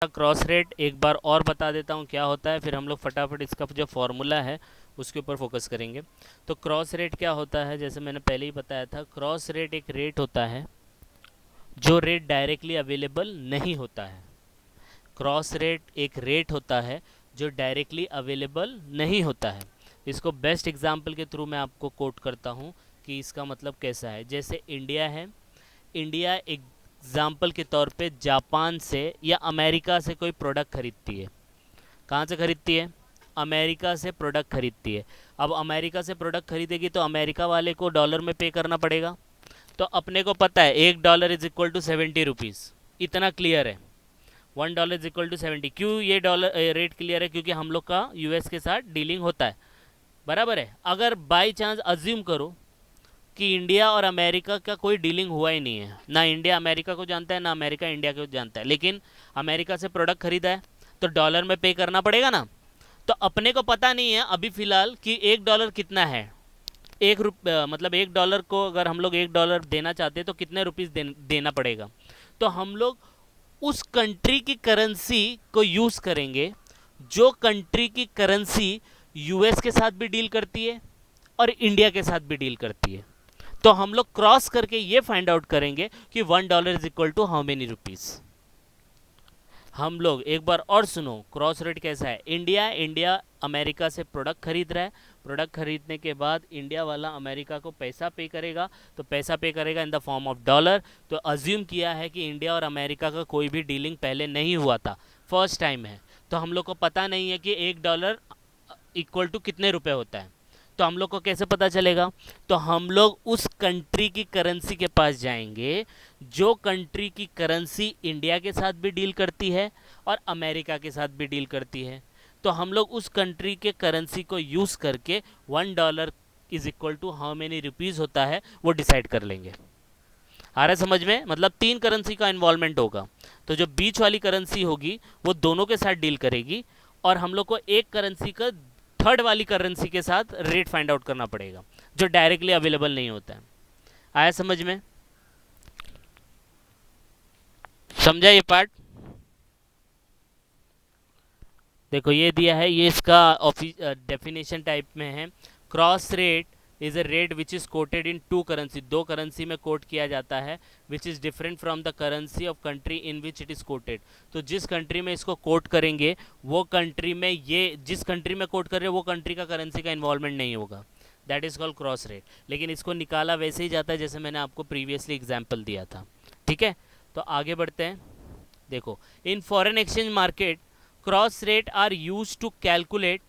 Cross rate एक बार और बता देता हूँ क्या होता है, फिर हम लोग फटाफट इसका जो फॉर्मूला है उसके ऊपर फोकस करेंगे। तो क्रॉस रेट क्या होता है, जैसे मैंने पहले ही बताया था, क्रॉस रेट एक रेट होता है जो रेट डायरेक्टली अवेलेबल नहीं होता है। क्रॉस रेट एक रेट होता है जो डायरेक्टली अवेलेबल नहीं होता है। इसको बेस्ट एग्जांपल के थ्रू मैं आपको कोट करता हूँ कि इसका मतलब कैसा है। जैसे इंडिया है, इंडिया एग्जाम्पल के तौर पे जापान से या अमेरिका से कोई प्रोडक्ट खरीदती है। कहाँ से खरीदती है? अमेरिका से प्रोडक्ट खरीदती है। अब अमेरिका से प्रोडक्ट खरीदेगी तो अमेरिका वाले को डॉलर में पे करना पड़ेगा। तो अपने को पता है $1 इज इक्वल टू 70 रुपीज़, इतना क्लियर है। $1 इज इक्वल टू 70। क्यों ये डॉलर रेट क्लियर है? क्योंकि हम लोग का यूएस के साथ डीलिंग होता है, बराबर है। अगर बाई चांस अज्यूम करो कि इंडिया और अमेरिका का कोई डीलिंग हुआ ही नहीं है, ना इंडिया अमेरिका को जानता है ना अमेरिका इंडिया को जानता है, लेकिन अमेरिका से प्रोडक्ट खरीदा है तो डॉलर में पे करना पड़ेगा ना। तो अपने को पता नहीं है अभी फ़िलहाल कि $1 कितना है। मतलब $1 को अगर हम लोग $1 देना चाहते हैं तो कितने रुपीज़ देना पड़ेगा। तो हम लोग उस कंट्री की करेंसी को यूज़ करेंगे जो कंट्री की करेंसी यूएस के साथ भी डील करती है और इंडिया के साथ भी डील करती है। तो हम लोग क्रॉस करके ये फाइंड आउट करेंगे कि $1 is equal to how many rupees. हम लोग एक बार और सुनो क्रॉस रेट कैसा है। इंडिया अमेरिका से प्रोडक्ट खरीद रहा है। प्रोडक्ट खरीदने के बाद इंडिया वाला अमेरिका को पैसा पे करेगा, तो पैसा पे करेगा in the form of dollar. तो अज्यूम किया है कि इंडिया और अमेरिका का कोई भी डीलिंग पहले नहीं हुआ था, फर्स्ट टाइम है। तो हम लोग को पता नहीं है कि $1 इक्वल टू कितने रुपए होता है। तो हम लोग को कैसे पता चलेगा? तो हम लोग उस कंट्री की करेंसी के पास जाएंगे जो कंट्री की करेंसी इंडिया के साथ भी डील करती है और अमेरिका के साथ भी डील करती है। तो हम लोग उस कंट्री के करेंसी को यूज़ करके $1 is equal to how many rupees होता है वो डिसाइड कर लेंगे। आ रहा है समझ में? मतलब 3 करेंसी का इन्वॉल्वमेंट होगा। तो जो बीच वाली करेंसी होगी वो दोनों के साथ डील करेगी और हम लोग को एक करेंसी का थर्ड वाली करेंसी के साथ रेट फाइंड आउट करना पड़ेगा जो डायरेक्टली अवेलेबल नहीं होता है। आया समझ में? समझा ये पार्ट? देखो ये दिया है, ये इसका डेफिनेशन टाइप में है। Cross rate is a rate which is quoted in 2 currency, 2 currency में कोट किया जाता है, which is different from the currency of country in which it is coated. तो जिस कंट्री में इसको कोट करेंगे वो कंट्री में, ये जिस कंट्री में कोट कर रहे हैं वो कंट्री का करेंसी का इन्वॉल्वमेंट नहीं होगा। That is called cross rate. लेकिन इसको निकाला वैसे ही जाता है जैसे मैंने आपको प्रीवियसली एग्जाम्पल दिया था। ठीक है, तो आगे बढ़ते हैं। देखो, in foreign exchange market cross rate are used to calculate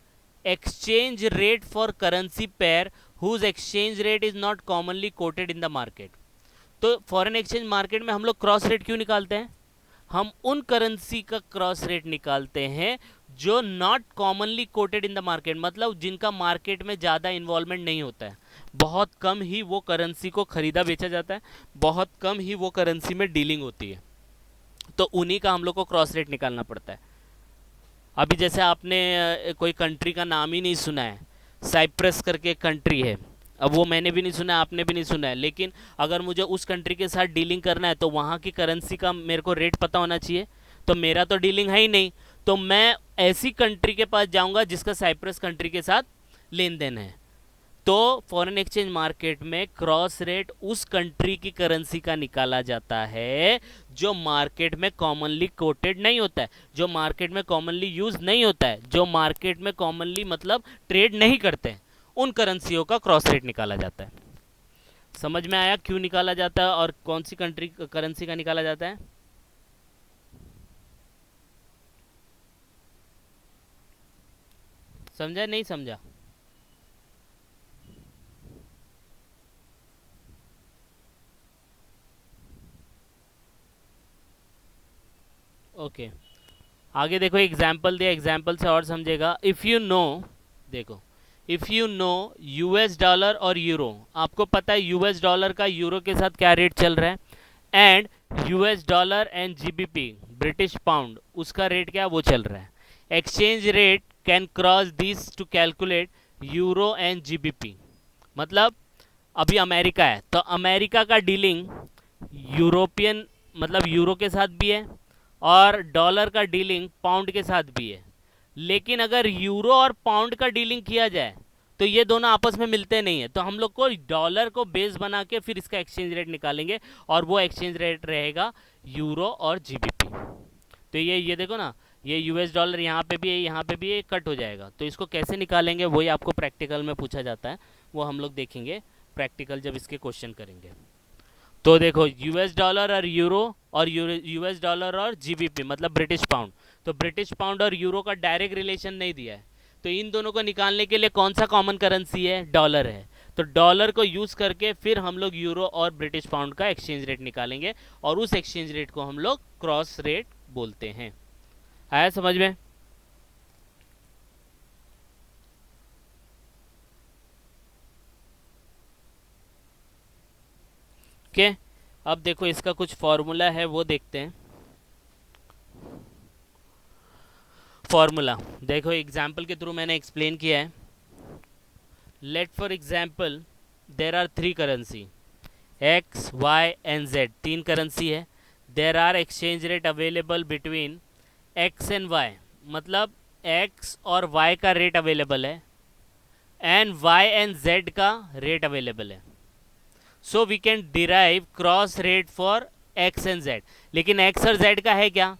exchange rate for currency pair whose exchange rate is not commonly quoted in the market। तो फॉरेन एक्सचेंज मार्केट में हम लोग क्रॉस रेट क्यों निकालते हैं? हम उन करेंसी का क्रॉस रेट निकालते हैं जो not commonly quoted in the market, मतलब जिनका मार्केट में ज़्यादा इन्वॉल्वमेंट नहीं होता है। बहुत कम ही वो करेंसी को खरीदा बेचा जाता है, बहुत कम ही वो करेंसी में डीलिंग होती है, तो उन्हीं का हम लोग को क्रॉस रेट निकालना पड़ता है। अभी जैसे आपने कोई कंट्री का नाम ही नहीं सुना है, साइप्रस करके कंट्री है। अब वो मैंने भी नहीं सुना है, आपने भी नहीं सुना है, लेकिन अगर मुझे उस कंट्री के साथ डीलिंग करना है तो वहाँ की करेंसी का मेरे को रेट पता होना चाहिए। तो मेरा तो डीलिंग है ही नहीं, तो मैं ऐसी कंट्री के पास जाऊँगा जिसका साइप्रस कंट्री के साथ लेन देन है। तो फॉरेन एक्सचेंज मार्केट में क्रॉस रेट उस कंट्री की करेंसी का निकाला जाता है जो मार्केट में कॉमनली कोटेड नहीं होता है, जो मार्केट में कॉमनली यूज नहीं होता है, जो मार्केट में कॉमनली मतलब ट्रेड नहीं करते हैं, उन करेंसियों का क्रॉस रेट निकाला जाता है। समझ में आया क्यों निकाला जाता है और कौन सी कंट्री करेंसी का निकाला जाता है? समझा नहीं समझा? ओके, आगे देखो एग्जाम्पल दिया, एग्जाम्पल से और समझेगा। इफ़ यू नो, देखो, if you know US dollar और यूरो, आपको पता है यूएस डॉलर का यूरो के साथ क्या रेट चल रहा है, and US dollar and GBP British pound उसका रेट क्या वो चल रहा है। Exchange rate can cross this to calculate euro and GBP. मतलब अभी अमेरिका है तो अमेरिका का डीलिंग यूरोपियन मतलब यूरो के साथ भी है और डॉलर का डीलिंग पाउंड के साथ भी है, लेकिन अगर यूरो और पाउंड का डीलिंग किया जाए तो ये दोनों आपस में मिलते नहीं है, तो हम लोग को डॉलर को बेस बना के फिर इसका एक्सचेंज रेट निकालेंगे, और वो एक्सचेंज रेट रहेगा यूरो और जीबीपी। तो ये देखो ना, ये यूएस डॉलर यहाँ पे भी है, यहाँ पे भी है, कट हो जाएगा। तो इसको कैसे निकालेंगे वही आपको प्रैक्टिकल में पूछा जाता है, वो हम लोग देखेंगे प्रैक्टिकल जब इसके क्वेश्चन करेंगे। तो देखो यूएस डॉलर और यूरो और यूएस डॉलर और जीबीपी मतलब ब्रिटिश पाउंड, तो ब्रिटिश पाउंड और यूरो का डायरेक्ट रिलेशन नहीं दिया है, तो इन दोनों को निकालने के लिए कौन सा कॉमन करेंसी है, डॉलर है। तो डॉलर को यूज़ करके फिर हम लोग यूरो और ब्रिटिश पाउंड का एक्सचेंज रेट निकालेंगे, और उस एक्सचेंज रेट को हम लोग क्रॉस रेट बोलते हैं। आया समझ में? ओके, अब देखो इसका कुछ फॉर्मूला है वो देखते हैं। फॉर्मूला देखो एग्जाम्पल के थ्रू मैंने एक्सप्लेन किया है। Let for example there are 3 currency X Y and Z, 3 currency है। There are exchange rate available between X and Y, मतलब एक्स और वाई का रेट अवेलेबल है, एंड वाई एंड जेड का रेट अवेलेबल है। So we can derive cross rate for X and Z. लेकिन X और Z का है क्या,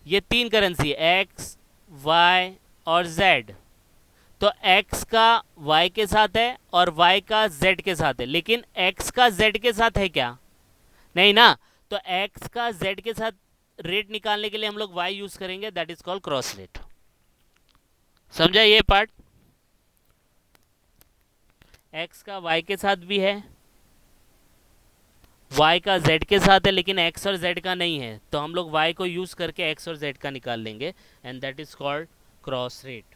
ये 3 करेंसी है एक्स वाई और जेड, तो x का y के साथ है और y का z के साथ है, लेकिन x का z के साथ है क्या, नहीं ना। तो x का z के साथ रेट निकालने के लिए हम लोग y यूज करेंगे, that is called cross rate. समझा ये पार्ट? x का y के साथ भी है, y का z के साथ है, लेकिन x और z का नहीं है, तो हम लोग y को यूज करके x और z का निकाल लेंगे, and that is called cross rate.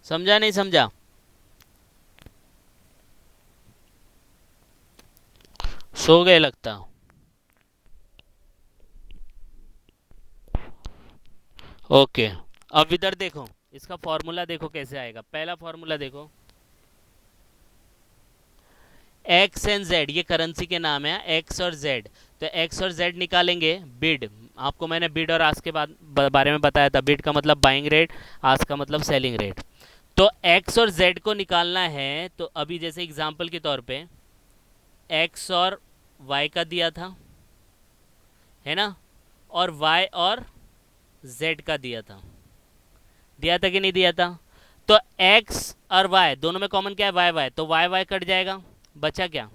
समझा नहीं समझा? सो गए लगता। ओके, अब इधर देखो इसका फॉर्मूला देखो कैसे आएगा। पहला फॉर्मूला देखो, एक्स एंड जेड ये करेंसी के नाम है, एक्स और जेड। तो एक्स और जेड निकालेंगे, बिड, आपको मैंने बिड और आस्क के बारे में बताया था। बिड का मतलब बाइंग रेट, आस्क का मतलब सेलिंग रेट। तो एक्स और जेड को निकालना है, तो अभी जैसे एग्जांपल के तौर पे एक्स और वाई का दिया था, है ना, और वाई और जेड का दिया था कि नहीं दिया था। तो एक्स और वाई दोनों में कॉमन क्या है, वाई वाई, तो वाई वाई कट जाएगा, बचा क्या,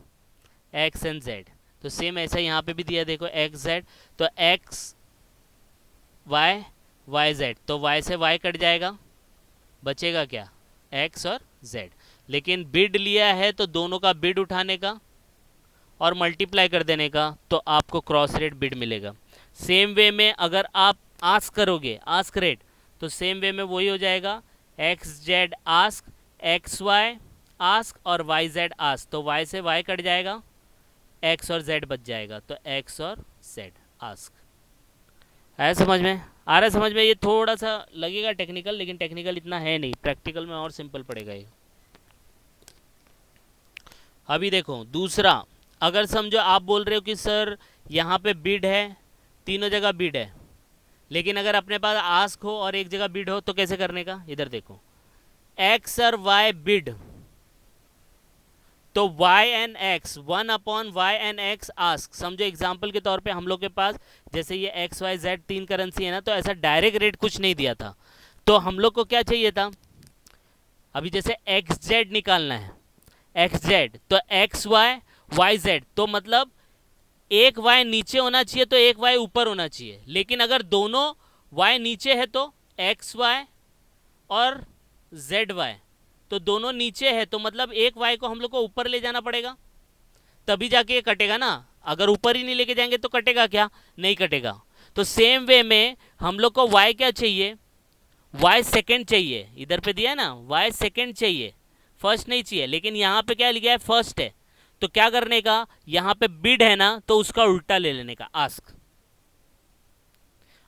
एक्स एंड जेड। तो सेम ऐसा यहाँ पे भी दिया, देखो एक्स जेड, तो एक्स वाई वाई जेड, तो वाई से वाई कट जाएगा, बचेगा क्या, एक्स और जेड। लेकिन बिड लिया है तो दोनों का बिड उठाने का और मल्टीप्लाई कर देने का, तो आपको क्रॉस रेट बिड मिलेगा। सेम वे में अगर आप आस्क करोगे, आस्क रेट, तो सेम वे में वही हो जाएगा, x Z ask, x Y ask और वाई जेड आस्क, तो वाई से वाई कट जाएगा, एक्स और जेड बच जाएगा, तो एक्स और जेड आस्क। आया समझ में? आ रहा है समझ में? ये थोड़ा सा लगेगा टेक्निकल, लेकिन टेक्निकल इतना है नहीं, प्रैक्टिकल में और सिंपल पड़ेगा ये। अभी देखो दूसरा, अगर समझो आप बोल रहे हो कि सर यहाँ पे बिड है, तीनों जगह बिड है, लेकिन अगर अपने पास आस्क हो और एक जगह बिड हो, तो कैसे करने का, इधर देखो, एक्स और वाई बिड, तो y and x 1 y and x ask. समझो एग्जांपल के तौर पे हम लोग के पास जैसे ये x y z 3 करेंसी है ना, तो ऐसा डायरेक्ट रेट कुछ नहीं दिया था, तो हम लोग को क्या चाहिए था, अभी जैसे एक्स जेड निकालना है, एक्स जेड, तो एक्स वाई वाई जेड, तो मतलब एक y नीचे होना चाहिए तो एक y ऊपर होना चाहिए, लेकिन अगर दोनों y नीचे है तो एक्स वाई और जेड वाई, तो दोनों नीचे है, तो मतलब एक y को हम लोग को ऊपर ले जाना पड़ेगा, तभी जाके ये कटेगा ना। अगर ऊपर ही नहीं लेके जाएंगे तो कटेगा क्या, नहीं कटेगा। तो सेम वे में हम लोग को y क्या चाहिए, y सेकेंड चाहिए, इधर पे दिया है ना, y सेकेंड चाहिए, फर्स्ट नहीं चाहिए, लेकिन यहाँ पे क्या लिखा है, फर्स्ट है। तो क्या करने का, यहाँ पे बिड है ना, तो उसका उल्टा ले लेने का, आस्क।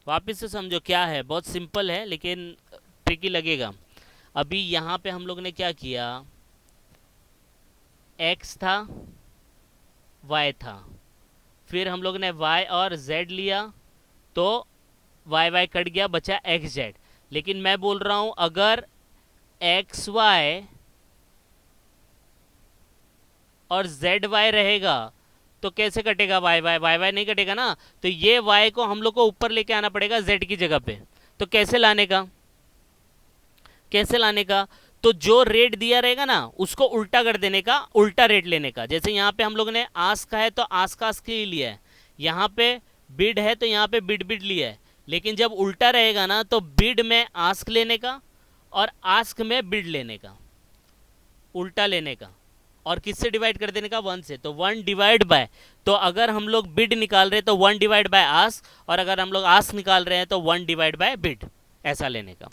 वापिस से समझो क्या है, बहुत सिंपल है लेकिन ट्रिकी लगेगा। अभी यहाँ पे हम लोग ने क्या किया, x था y था, फिर हम लोग ने y और z लिया तो y कट गया, बचा xz। लेकिन मैं बोल रहा हूं अगर xy और zy रहेगा तो कैसे कटेगा y नहीं कटेगा ना। तो ये y को हम लोग को ऊपर लेके आना पड़ेगा z की जगह पे। तो कैसे लाने का, तो जो रेट दिया रहेगा ना उसको उल्टा कर देने का, उल्टा रेट लेने का। जैसे यहाँ पे हम लोग ने आस्क है तो आस्क ही लिया है, यहाँ पे बिड है तो यहाँ पे बिड लिया है। लेकिन जब उल्टा रहेगा ना तो बिड में आस्क लेने का और आस्क में बिड लेने का, उल्टा लेने का। और किससे डिवाइड कर देने का, 1 से। तो 1 डिवाइड बाय, तो अगर हम लोग बिड निकाल रहे हैं तो 1 डिवाइड बाय आस्क, और अगर हम लोग आस्क निकाल रहे हैं तो 1 डिवाइड बाय बिड, ऐसा लेने का।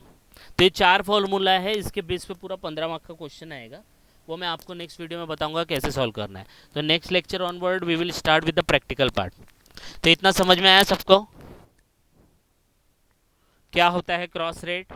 तो ये 4 फॉर्मूला है, इसके बेस पे पूरा 15 मार्क का क्वेश्चन आएगा। वो मैं आपको नेक्स्ट वीडियो में बताऊंगा कैसे सॉल्व करना है। तो next lecture onward we will start with the practical part. तो इतना समझ में आया सबको, क्या होता है क्रॉस रेट?